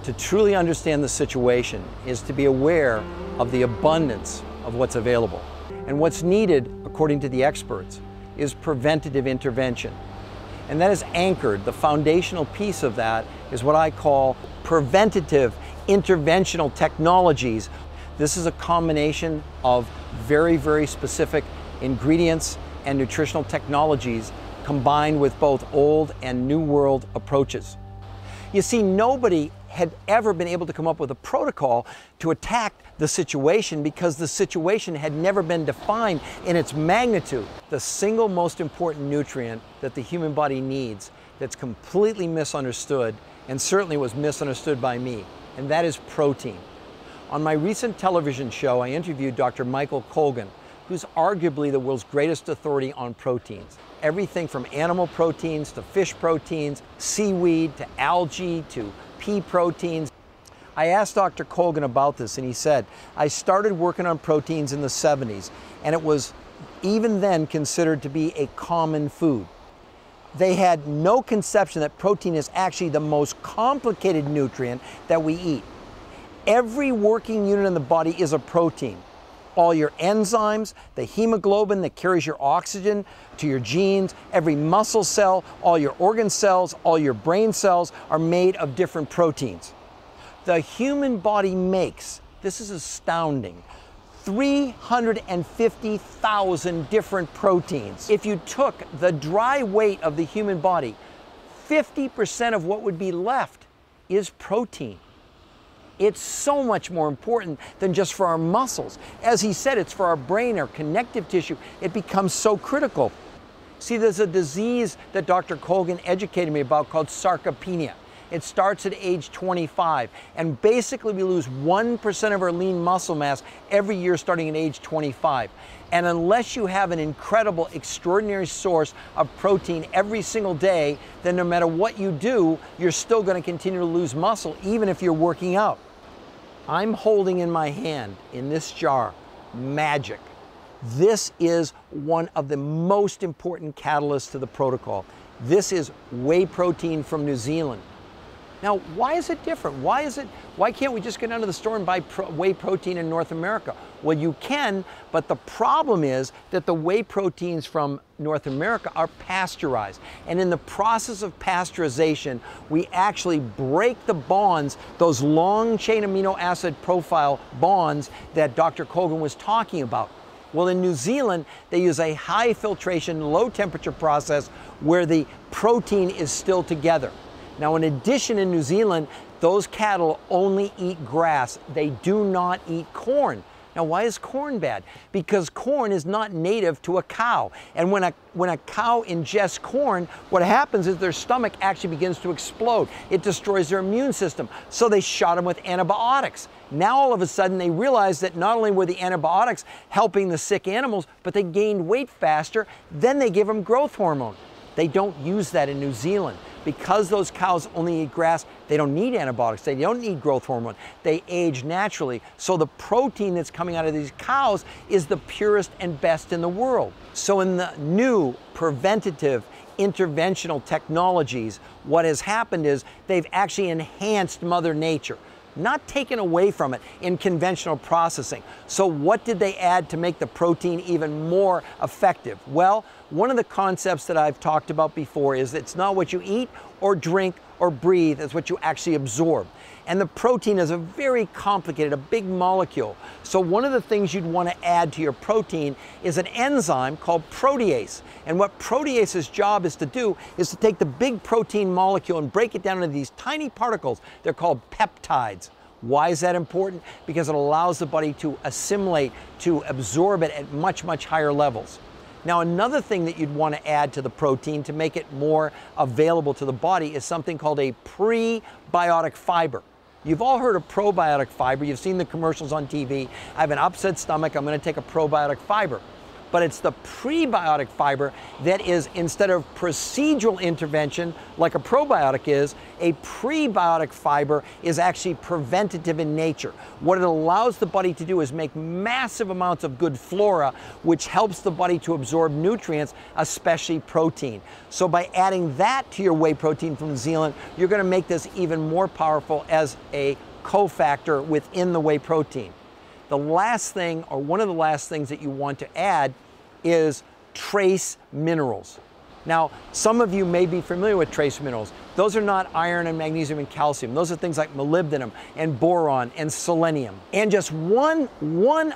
To truly understand the situation is to be aware of the abundance of what's available. And what's needed, according to the experts, is preventative intervention. And that is anchored, the foundational piece of that is what I call preventative interventional technologies. This is a combination of very, very specific ingredients and nutritional technologies combined with both old and new world approaches. You see, nobody had ever been able to come up with a protocol to attack the situation because the situation had never been defined in its magnitude. The single most important nutrient that the human body needs that's completely misunderstood, and certainly was misunderstood by me, and that is protein. On my recent television show, I interviewed Dr. Michael Colgan, who's arguably the world's greatest authority on proteins. Everything from animal proteins to fish proteins, seaweed to algae to pea proteins. I asked Dr. Colgan about this and he said, I started working on proteins in the 70s and it was even then considered to be a common food. They had no conception that protein is actually the most complicated nutrient that we eat. Every working unit in the body is a protein. All your enzymes, the hemoglobin that carries your oxygen to your genes, every muscle cell, all your organ cells, all your brain cells are made of different proteins. The human body makes, this is astounding, 350,000 different proteins. If you took the dry weight of the human body, 50% of what would be left is protein. It's so much more important than just for our muscles. As he said, it's for our brain, our connective tissue. It becomes so critical. See, there's a disease that Dr. Colgan educated me about called sarcopenia. It starts at age 25, and basically we lose 1% of our lean muscle mass every year starting at age 25. And unless you have an incredible, extraordinary source of protein every single day, then no matter what you do, you're still going to continue to lose muscle, even if you're working out. I'm holding in my hand, in this jar, magic. This is one of the most important catalysts to the protocol. This is whey protein from New Zealand. Now, why is it different? Why can't we just go down to the store and buy whey protein in North America? Well, you can, but the problem is that the whey proteins from North America are pasteurized. And in the process of pasteurization, we actually break the bonds, those long chain amino acid profile bonds that Dr. Colgan was talking about. Well, in New Zealand, they use a high filtration, low temperature process where the protein is still together. Now, in addition, in New Zealand, those cattle only eat grass. They do not eat corn. Now, why is corn bad? Because corn is not native to a cow. And when a cow ingests corn, what happens is their stomach actually begins to explode. It destroys their immune system. So they shot them with antibiotics. Now, all of a sudden, they realized that not only were the antibiotics helping the sick animals, but they gained weight faster. Then they give them growth hormone. They don't use that in New Zealand. Because those cows only eat grass, they don't need antibiotics, they don't need growth hormone, they age naturally. So the protein that's coming out of these cows is the purest and best in the world. So in the new preventative interventional technologies, what has happened is they've actually enhanced Mother Nature, not taken away from it in conventional processing. So what did they add to make the protein even more effective? Well, one of the concepts that I've talked about before is that it's not what you eat or drink or breathe, it's what you actually absorb. And the protein is a very complicated, a big molecule. So one of the things you'd want to add to your protein is an enzyme called protease. And what protease's job is to do is to take the big protein molecule and break it down into these tiny particles. They're called peptides. Why is that important? Because it allows the body to assimilate, to absorb it at much, much higher levels. Now, another thing that you'd want to add to the protein to make it more available to the body is something called a prebiotic fiber. You've all heard of probiotic fiber. You've seen the commercials on TV. I have an upset stomach. I'm going to take a probiotic fiber. but it's the prebiotic fiber that is, instead of procedural intervention like a probiotic is, a prebiotic fiber is actually preventative in nature. What it allows the body to do is make massive amounts of good flora, which helps the body to absorb nutrients, especially protein. So by adding that to your whey protein from New Zealand, you're going to make this even more powerful as a cofactor within the whey protein. The last thing, or one of the last things that you want to add, is trace minerals. Now, some of you may be familiar with trace minerals. Those are not iron and magnesium and calcium. Those are things like molybdenum and boron and selenium. And just one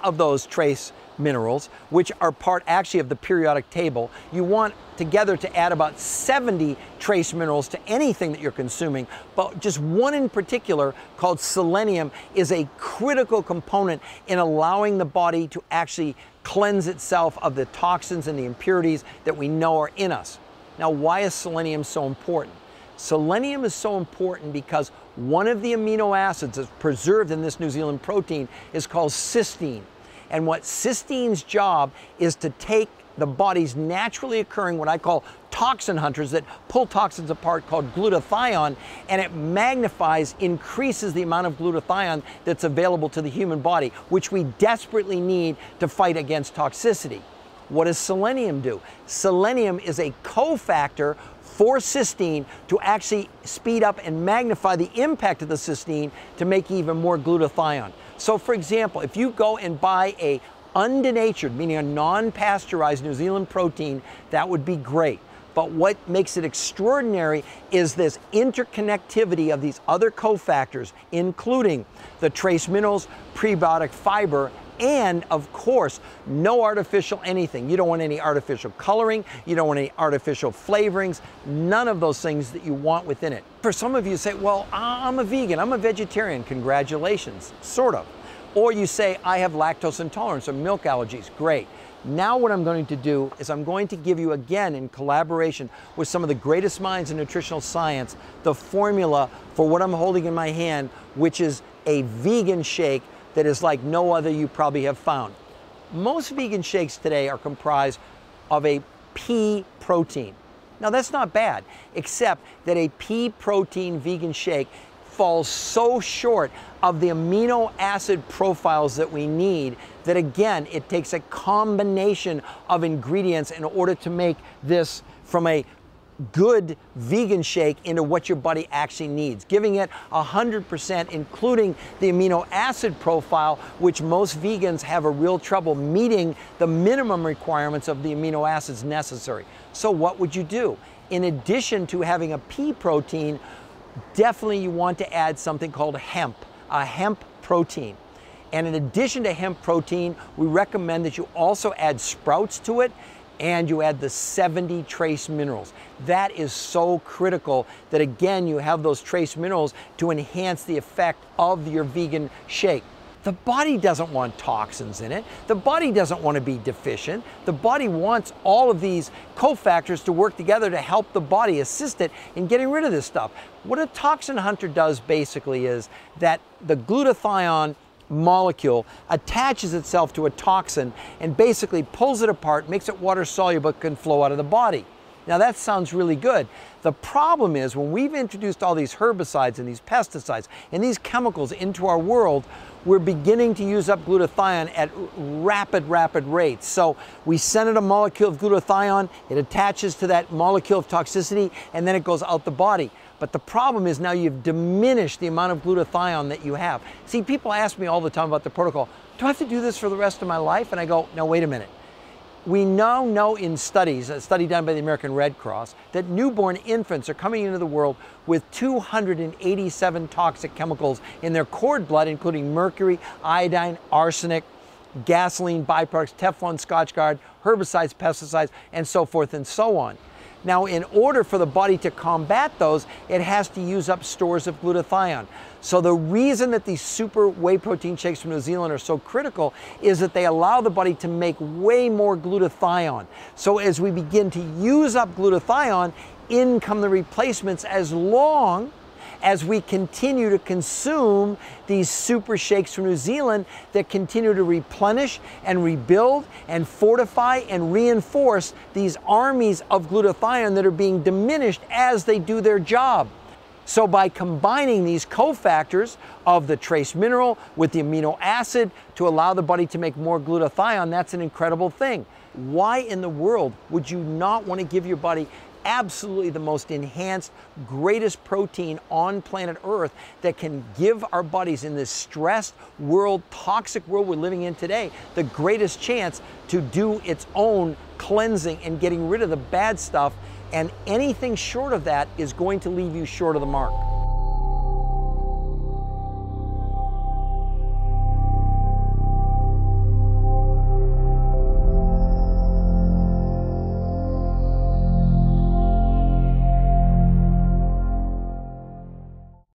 of those trace minerals, which are part actually of the periodic table, you want together to add about 70 trace minerals to anything that you're consuming, but just one in particular called selenium is a critical component in allowing the body to actually cleanse itself of the toxins and the impurities that we know are in us. Now, why is selenium so important? Selenium is so important because one of the amino acids that's preserved in this New Zealand protein is called cysteine. And what cysteine's job is to take the body's naturally occurring, what I call toxin hunters that pull toxins apart, called glutathione, and it magnifies, increases the amount of glutathione that's available to the human body, which we desperately need to fight against toxicity. What does selenium do? Selenium is a cofactor for cysteine to actually speed up and magnify the impact of the cysteine to make even more glutathione. So for example, if you go and buy a undenatured, meaning a non-pasteurized New Zealand protein, that would be great. But what makes it extraordinary is this interconnectivity of these other cofactors, including the trace minerals, prebiotic fiber, and of course, no artificial anything. You don't want any artificial coloring, you don't want any artificial flavorings, none of those things that you want within it. For some of you say, well, I'm a vegan, I'm a vegetarian, congratulations, sort of. Or you say, I have lactose intolerance or milk allergies, great. Now what I'm going to do is I'm going to give you again, in collaboration with some of the greatest minds in nutritional science, the formula for what I'm holding in my hand, which is a vegan shake that is like no other you probably have found. Most vegan shakes today are comprised of a pea protein. Now that's not bad, except that a pea protein vegan shake falls so short of the amino acid profiles that we need that again, it takes a combination of ingredients in order to make this from a good vegan shake into what your body actually needs, giving it 100%, including the amino acid profile, which most vegans have a real trouble meeting the minimum requirements of the amino acids necessary. So what would you do? In addition to having a pea protein, definitely you want to add something called hemp, a hemp protein. And in addition to hemp protein, we recommend that you also add sprouts to it, and you add the 70 trace minerals. That is so critical that again, you have those trace minerals to enhance the effect of your vegan shake. The body doesn't want toxins in it. The body doesn't want to be deficient. The body wants all of these cofactors to work together to help the body, assist it in getting rid of this stuff. What a toxin hunter does basically is that the glutathione molecule attaches itself to a toxin and basically pulls it apart, makes it water soluble, can flow out of the body. Now that sounds really good. The problem is when we've introduced all these herbicides and these pesticides and these chemicals into our world, we're beginning to use up glutathione at rapid rates. So we send it a molecule of glutathione, it attaches to that molecule of toxicity, and then it goes out the body. But the problem is now you've diminished the amount of glutathione that you have. See, people ask me all the time about the protocol, do I have to do this for the rest of my life? And I go, no, wait a minute. We now know in studies, a study done by the American Red Cross, that newborn infants are coming into the world with 287 toxic chemicals in their cord blood, including mercury, iodine, arsenic, gasoline byproducts, Teflon, Scotchgard, herbicides, pesticides, and so forth and so on. Now, in order for the body to combat those, it has to use up stores of glutathione. So the reason that these super whey protein shakes from New Zealand are so critical is that they allow the body to make way more glutathione. So as we begin to use up glutathione, in come the replacements, as long as we continue to consume these super shakes from New Zealand that continue to replenish and rebuild and fortify and reinforce these armies of glutathione that are being diminished as they do their job. So by combining these cofactors of the trace mineral with the amino acid to allow the body to make more glutathione, that's an incredible thing. Why in the world would you not want to give your body absolutely the most enhanced, greatest protein on planet Earth that can give our bodies in this stressed world, toxic world we're living in today, the greatest chance to do its own cleansing and getting rid of the bad stuff, and anything short of that is going to leave you short of the mark.